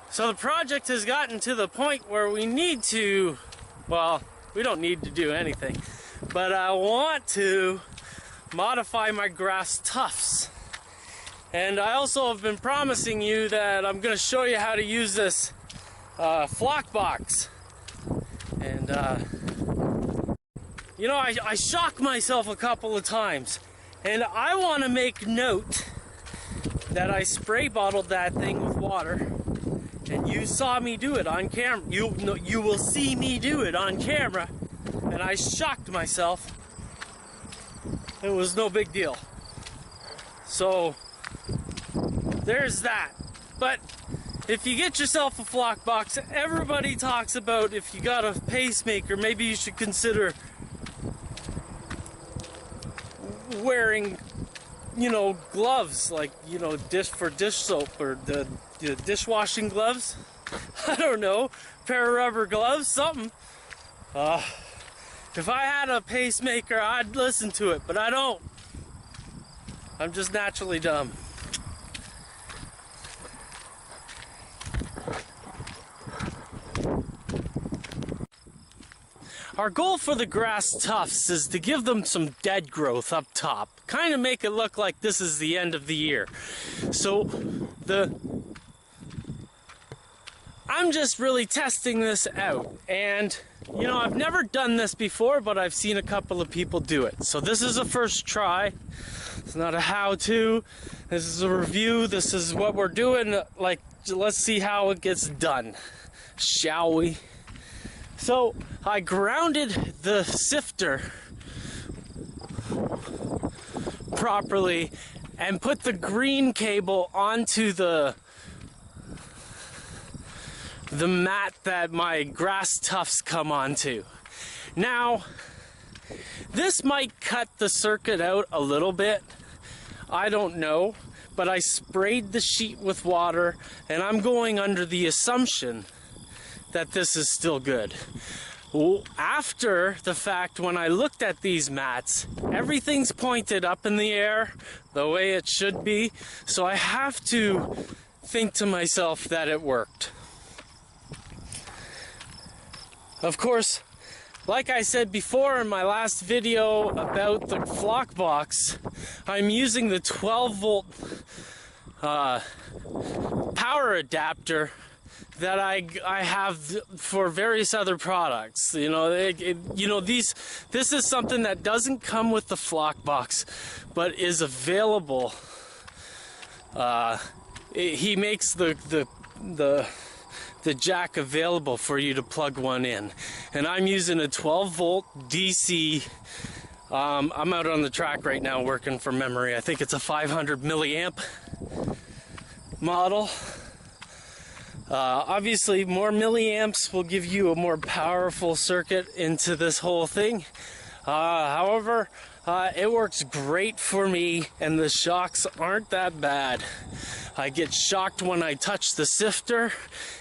So the project has gotten to the point where we need to, well, we don't need to do anything, but I want to modify my grass tufts. And I also have been promising you that I'm going to show you how to use this flock box. And you know, I shock myself a couple of times, and I want to make note that I spray bottled that thing with water. And you saw me do it on camera. You will see me do it on camera. And I shocked myself. It was no big deal. So, there's that. But if you get yourself a flock box, everybody talks about if you got a pacemaker, maybe you should consider wearing, you know, gloves, like, you know, dish soap, or the dishwashing gloves. I don't know, pair of rubber gloves, something. If I had a pacemaker, I'd listen to it, but I don't. I'm just naturally dumb. Our goal for the grass tufts is to give them some dead growth up top. Kind of make it look like this is the end of the year. So I'm just really testing this out. And, you know, I've never done this before, but I've seen a couple of people do it. So this is a first try. It's not a how-to. This is a review. This is what we're doing. Like, let's see how it gets done. Shall we? So I grounded the sifter properly and put the green cable onto the mat that my grass tufts come onto. Now, this might cut the circuit out a little bit. I don't know, but I sprayed the sheet with water, and I'm going under the assumption that this is still good. Well, after the fact, when I looked at these mats, everything's pointed up in the air the way it should be, so I have to think to myself that it worked. Of course, like I said before in my last video about the flock box, I'm using the 12-volt power adapter that I have for various other products. You know, this is something that doesn't come with the flock box, but is available. He makes the jack available for you to plug one in, and I'm using a 12-volt DC. I'm out on the track right now working from memory. I think it's a 500 milliamp model. Obviously, more milliamps will give you a more powerful circuit into this whole thing. However, it works great for me, and the shocks aren't that bad. I get shocked when I touch the sifter,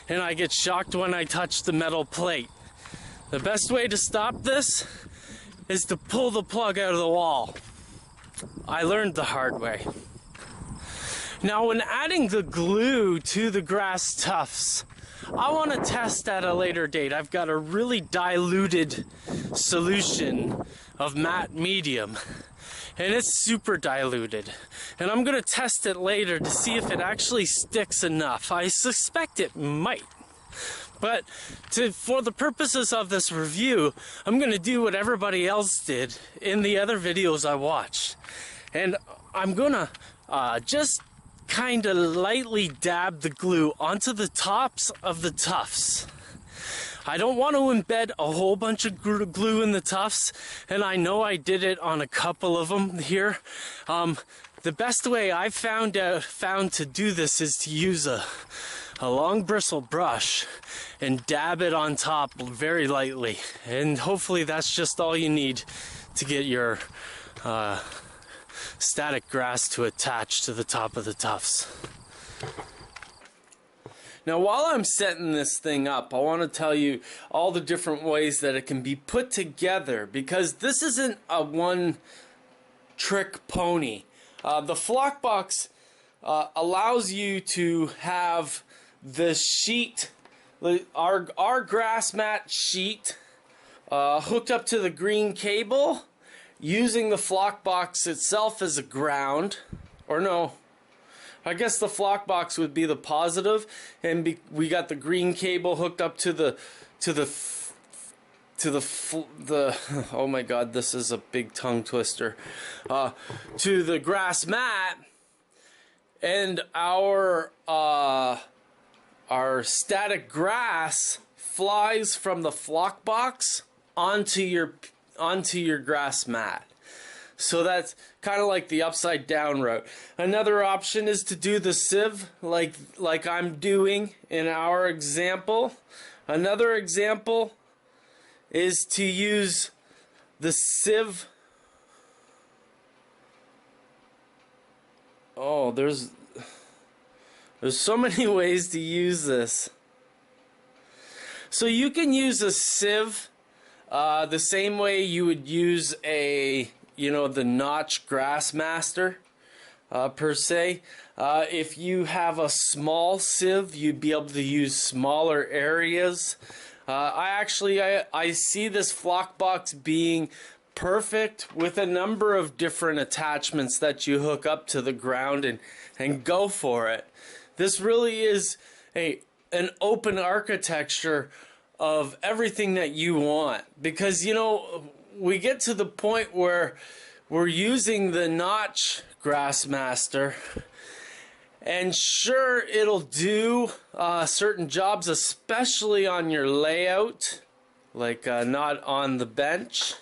and I get shocked when I touch the metal plate. The best way to stop this is to pull the plug out of the wall. I learned the hard way. Now, when adding the glue to the grass tufts, I want to test at a later date. I've got a really diluted solution of matte medium, and it's super diluted. And I'm going to test it later to see if it actually sticks enough. I suspect it might. But for the purposes of this review, I'm going to do what everybody else did in the other videos I watched. And I'm going to just kind of lightly dab the glue onto the tops of the tufts. I don't want to embed a whole bunch of glue in the tufts, and I know I did it on a couple of them here. The best way I've found to do this is to use a long bristle brush and dab it on top very lightly, and hopefully that's just all you need to get your static grass to attach to the top of the tufts. Now, while I'm setting this thing up, I want to tell you all the different ways that it can be put together, because this isn't a one-trick pony. The flock box allows you to have the sheet, our grass mat sheet, hooked up to the green cable, using the flock box itself as a ground, or no, I guess the flock box would be the positive, and we got the green cable hooked up to the oh my god, this is a big tongue twister, to the grass mat, and our static grass flies from the flock box onto your grass mat. So that's kind of like the upside down route. Another option is to do the sieve like I'm doing in our example. Another example is to use the sieve. Oh, there's so many ways to use this. So you can use a sieve the same way you would use the Notch Grassmaster per se. If you have a small sieve, you'd be able to use smaller areas. I see this flock box being perfect with a number of different attachments that you hook up to the ground and go for it. This really is an open architecture of everything that you want, because we get to the point where we're using the Notch Grassmaster, and sure, it'll do certain jobs, especially on your layout, like not on the bench.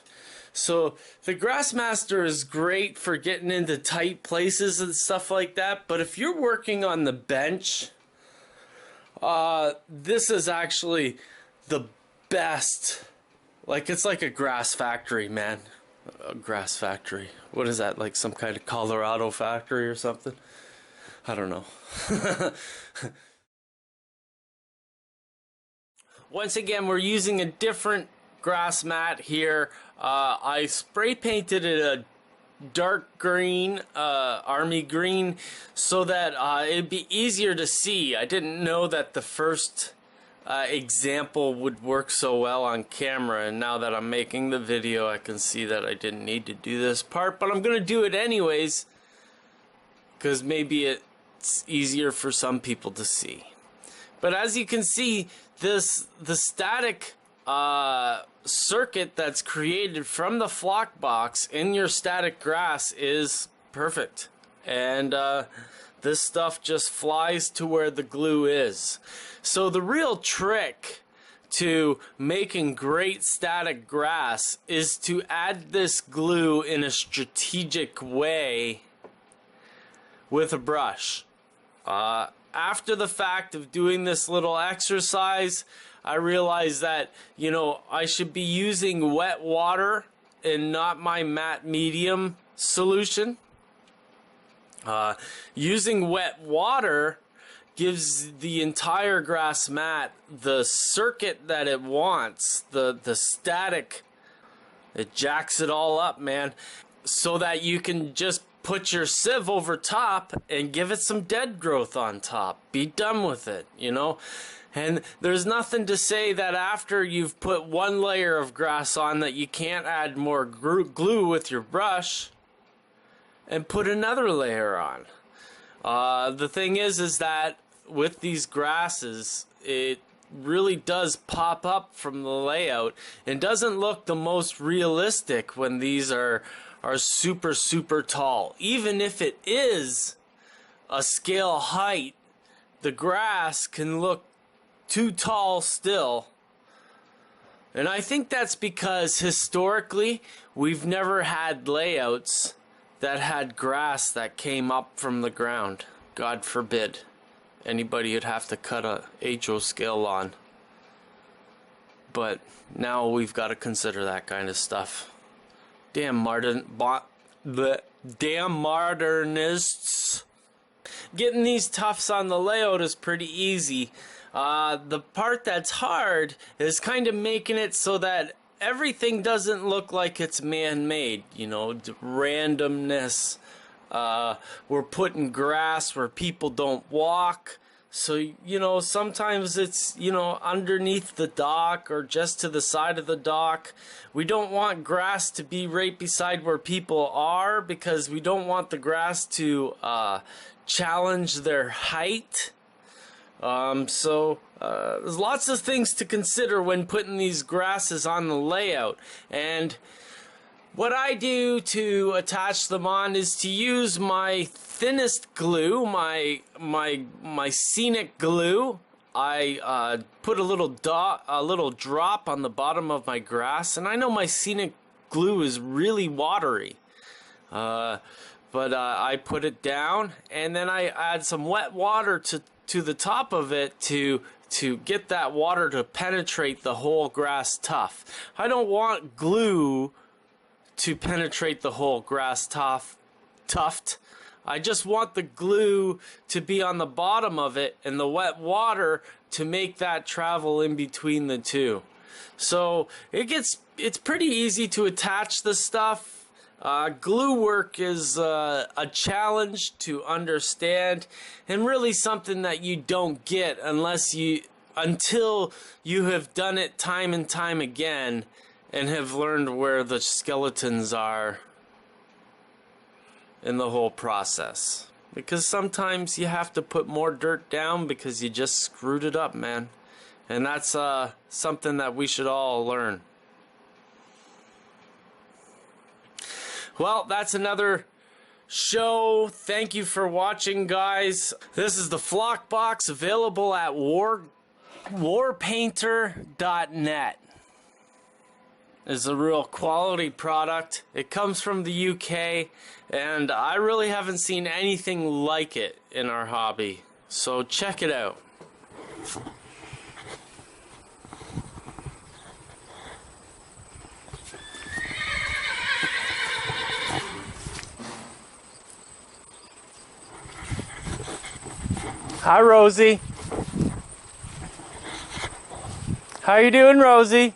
So the Grassmaster is great for getting into tight places and stuff like that, but if you're working on the bench, this is actually the best. Like, it's like a grass factory, man. A grass factory. What is that, like some kind of Colorado factory or something? I don't know. Once again, we're using a different grass mat here. I spray painted it a dark green, army green, so that it'd be easier to see. I didn't know that the first example would work so well on camera, and now that I'm making the video, I can see that I didn't need to do this part, but I'm gonna do it anyways, because maybe it's easier for some people to see. But as you can see, the static circuit that's created from the flock box in your static grass is perfect, and this stuff just flies to where the glue is. So the real trick to making great static grass is to add this glue in a strategic way with a brush. After the fact of doing this little exercise, I realized that, I should be using wet water and not my matte medium solution. Using wet water gives the entire grass mat the circuit that it wants, the static. It jacks it all up, man, so that you can just put your sieve over top and give it some dead growth on top. Be done with it, And there's nothing to say that after you've put one layer of grass on that you can't add more glue with your brush and put another layer on. The thing is that with these grasses, it really does pop up from the layout and doesn't look the most realistic when these are super tall. Even if it is a scale height, the grass can look too tall still. And I think that's because historically we've never had layouts that had grass that came up from the ground. God forbid anybody would have to cut a HO scale lawn. But now we've got to consider that kind of stuff. Damn modernists. Getting these tufts on the layout is pretty easy. The part that's hard is kind of making it so that everything doesn't look like it's man-made, randomness. We're putting grass where people don't walk, So, you know, sometimes it's, you know, underneath the dock or just to the side of the dock. We don't want grass to be right beside where people are because we don't want the grass to challenge their height. There's lots of things to consider when putting these grasses on the layout. And what I do to attach them on is to use my thinnest glue, my scenic glue. I put a little drop on the bottom of my grass, and I know my scenic glue is really watery, but I put it down, and then I add some wet water to the top of it to get that water to penetrate the whole grass tuft. I don't want glue to penetrate the whole grass tuft. I just want the glue to be on the bottom of it and the wet water to make that travel in between the two. So it's pretty easy to attach the stuff. Glue work is a challenge to understand, and really something that you don't get until you have done it time and time again and have learned where the skeletons are in the whole process. Because sometimes you have to put more dirt down because you just screwed it up, man. And that's something that we should all learn. Well, that's another show. Thank you for watching, guys. This is the Flock Box, available at warpainter.net. Is a real quality product. It comes from the UK, and I really haven't seen anything like it in our hobby. So check it out. Hi, Rosie. How you doing, Rosie?